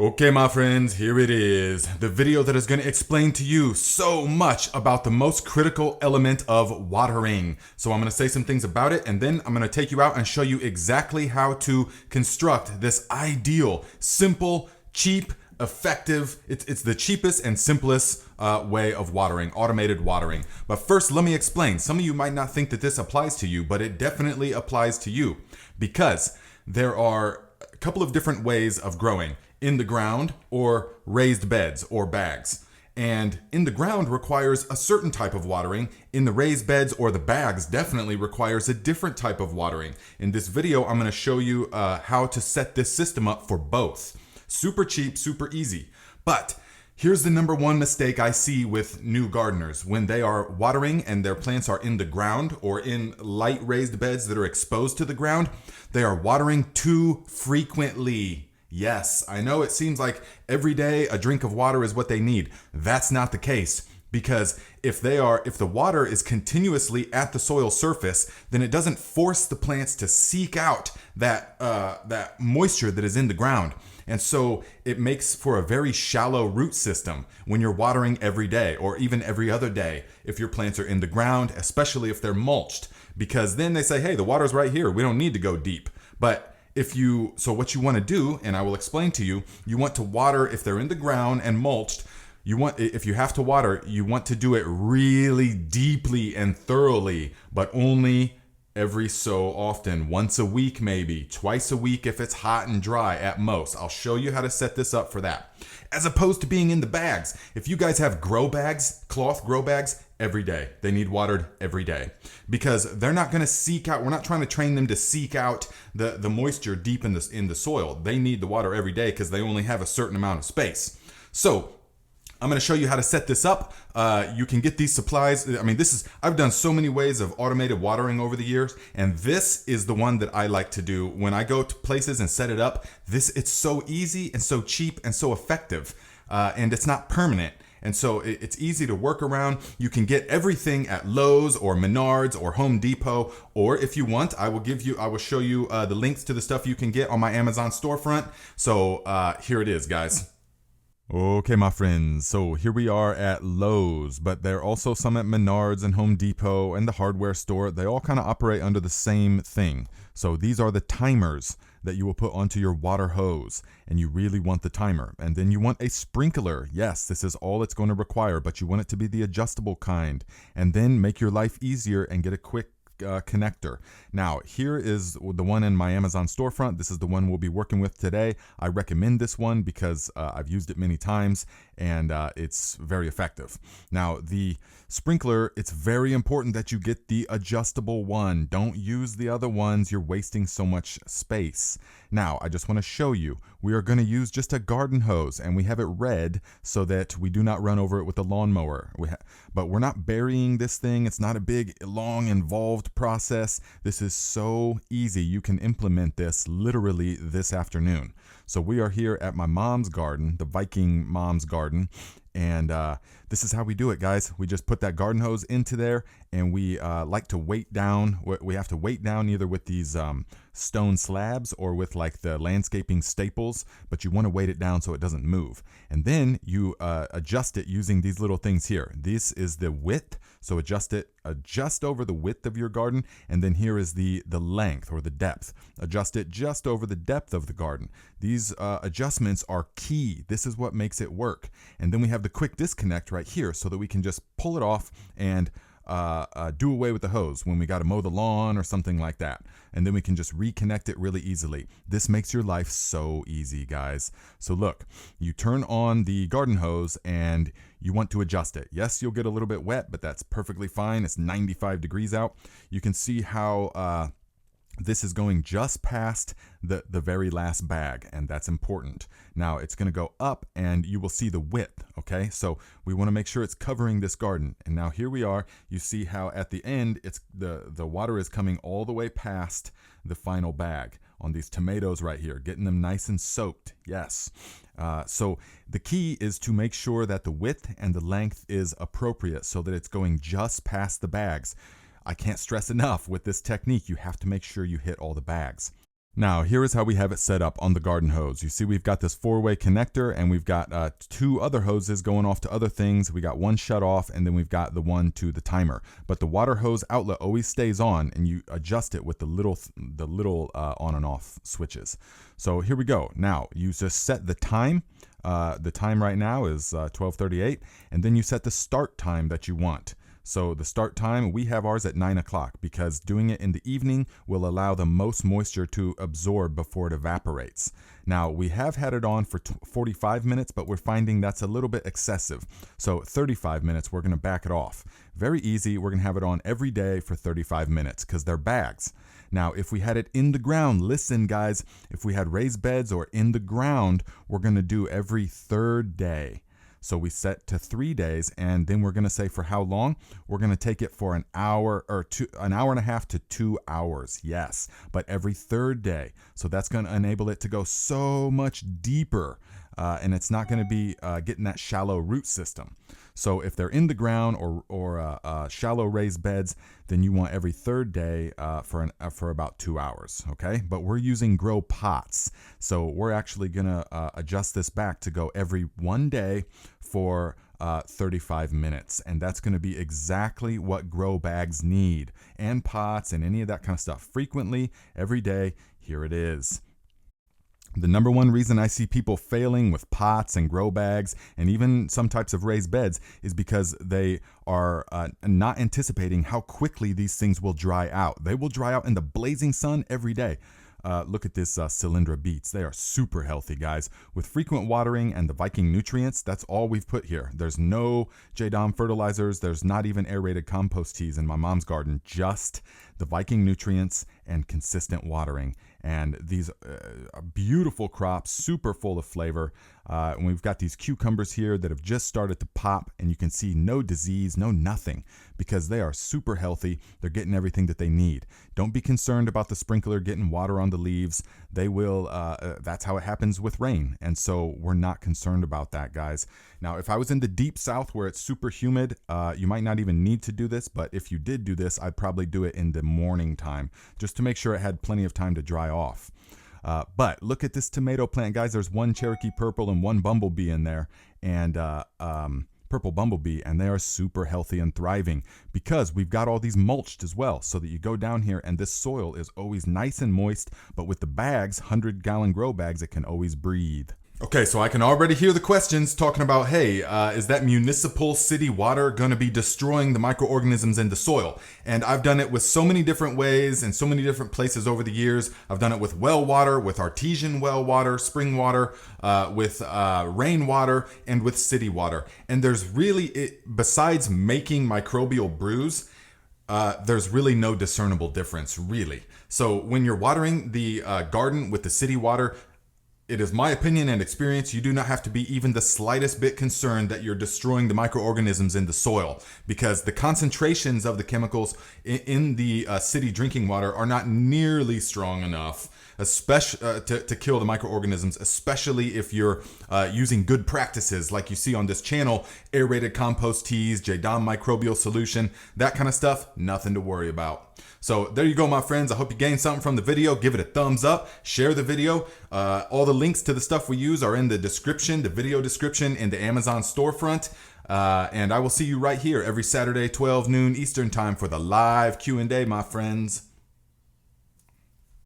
Okay, my friends, here it is. The video that is going to explain to you so much about the most critical element of watering. So I'm going to say some things about it, and then I'm going to take you out and show you exactly how to construct this ideal, simple, cheap, effective. It's the cheapest and simplest way of watering, automated watering. But first, let me explain. Some of you might not think that this applies to you, but it definitely applies to you because there are a couple of different ways of growing: in the ground or raised beds or bags. And in the ground requires a certain type of watering. In the raised beds or the bags definitely requires a different type of watering. In this video, I'm going to show you how to set this system up for both. Super cheap, super easy. But here's the number one mistake I see with new gardeners when they are watering and their plants are in the ground or in light raised beds that are exposed to the ground. They are watering too frequently. Yes, I know it seems like every day a drink of water is what they need. That's not the case, because if the water is continuously at the soil surface, then it doesn't force the plants to seek out that moisture that is in the ground. And so it makes for a very shallow root system when you're watering every day or even every other day if your plants are in the ground, especially if they're mulched, because then they say, hey, the water's right here. We don't need to go deep. But so what you want to do, and I will explain to you, you want to water if they're in the ground and mulched. If you have to water, you want to do it really deeply and thoroughly, but only every so often, once a week, maybe twice a week if it's hot and dry at most. I'll show you how to set this up for that. As opposed to being in the bags. If you guys have grow bags, cloth grow bags, every day. They need watered every day because they're not going to seek out. We're not trying to train them to seek out the moisture deep in the soil. They need the water every day because they only have a certain amount of space. So I'm going to show you how to set this up. You can get these supplies. I mean, I've done so many ways of automated watering over the years, and this is the one that I like to do when I go to places and set it up. It's so easy and so cheap and so effective, and it's not permanent. And so it's easy to work around. You can get everything at Lowe's or Menards or Home Depot, or if you want, I will show you the links to the stuff you can get on my Amazon storefront. So here it is, guys. Okay, my friends, so here we are at Lowe's, but there are also some at Menards and Home Depot and the hardware store. They all kind of operate under the same thing. So these are the timers that you will put onto your water hose, and you really want the timer. And then you want a sprinkler. Yes, this is all it's going to require, but you want it to be the adjustable kind. And then make your life easier and get a quick connector. Now, here is the one in my Amazon storefront. This is the one we'll be working with today. I recommend this one because I've used it many times and it's very effective. Now, the sprinkler, it's very important that you get the adjustable one. Don't use the other ones. You're wasting so much space. Now, I just want to show you, we are going to use just a garden hose, and we have it red so that we do not run over it with the lawnmower. But we're not burying this thing. It's not a big, long, involved process. This is so easy. You can implement this literally this afternoon. So we are here at my mom's garden, the Viking mom's garden, and this is how we do it, guys. We just put that garden hose into there, and we like to weight down. We have to weight down either with these stone slabs or with like the landscaping staples, but you want to weight it down so it doesn't move. And then you adjust it using these little things here. This is the width, so adjust over the width of your garden, and then here is the length or the depth. Adjust it just over the depth of the garden. These adjustments are key. This is what makes it work. And then we have the quick disconnect right here so that we can just pull it off and do away with the hose when we got to mow the lawn or something like that. And then we can just reconnect it really easily. This makes your life so easy, guys. So look, you turn on the garden hose and you want to adjust it. Yes, you'll get a little bit wet, but that's perfectly fine. It's 95 degrees out. You can see how this is going just past the very last bag, and that's important. Now it's going to go up and you will see the width, okay? So we want to make sure it's covering this garden. And now here we are. You see how at the end it's the water is coming all the way past the final bag on these tomatoes right here, getting them nice and soaked. Yes. So the key is to make sure that the width and the length is appropriate so that it's going just past the bags. I can't stress enough with this technique, you have to make sure you hit all the bags. Now, here is how we have it set up on the garden hose. You see we've got this 4-way connector, and we've got 2 other hoses going off to other things. We got one shut off, and then we've got the one to the timer. But the water hose outlet always stays on, and you adjust it with the little on and off switches. So here we go. Now, you just set the time. The time right now is 12:38, and then you set the start time that you want. So the start time, we have ours at 9 o'clock because doing it in the evening will allow the most moisture to absorb before it evaporates. Now, we have had it on for 45 minutes, but we're finding that's a little bit excessive. So 35 minutes, we're going to back it off. Very easy. We're going to have it on every day for 35 minutes because they're bags. Now, if we had it in the ground, listen, guys, if we had raised beds or in the ground, we're going to do every 3rd day. So we set to 3 days, and then we're going to say for how long? We're going to take it for an hour or an hour and a half to 2 hours. Yes, but every 3rd day. So that's going to enable it to go so much deeper, and it's not going to be getting that shallow root system. So if they're in the ground or shallow raised beds, then you want every 3rd day for about 2 hours, okay? But we're using grow pots, so we're actually gonna adjust this back to go every 1 day for 35 minutes, and that's gonna be exactly what grow bags need, and pots and any of that kind of stuff. Frequently, every day, here it is. The number one reason I see people failing with pots and grow bags and even some types of raised beds is because they are not anticipating how quickly these things will dry out. They will dry out in the blazing sun every day. Look at this Cylindra beets. They are super healthy, guys. With frequent watering and the Viking nutrients, that's all we've put here. There's no JDOM fertilizers. There's not even aerated compost teas in my mom's garden. Just the Viking nutrients and consistent watering. And these beautiful crops, super full of flavor. And we've got these cucumbers here that have just started to pop, and you can see no disease, no nothing, because they are super healthy. They're getting everything that they need. Don't be concerned about the sprinkler getting water on the leaves. They will, that's how it happens with rain. And so we're not concerned about that, guys. Now, if I was in the deep south where it's super humid, you might not even need to do this, but if you did do this, I'd probably do it in the morning time, just to make sure it had plenty of time to dry off. But look at this tomato plant, guys. There's one Cherokee purple and one bumblebee in there, and purple bumblebee, and they are super healthy and thriving because we've got all these mulched as well, so that you go down here and this soil is always nice and moist, but with the bags, 100-gallon grow bags, it can always breathe. Okay, so I can already hear the questions talking about, hey, is that municipal city water going to be destroying the microorganisms in the soil? And I've done it with so many different ways and so many different places over the years. I've done it with well water, with artesian well water, spring water, with rainwater, and with city water. And there's really, besides making microbial brews, there's really no discernible difference, really. So when you're watering the garden with the city water, it is my opinion and experience, you do not have to be even the slightest bit concerned that you're destroying the microorganisms in the soil, because the concentrations of the chemicals in the city drinking water are not nearly strong enough, especially to kill the microorganisms, especially if you're using good practices like you see on this channel, aerated compost teas, JDOM microbial solution, that kind of stuff, nothing to worry about. So there you go, my friends. I hope you gained something from the video. Give it a thumbs up, share the video. All the links to the stuff we use are in the description, the video description in the Amazon storefront. And I will see you right here every Saturday, 12 noon Eastern time for the live Q&A, my friends.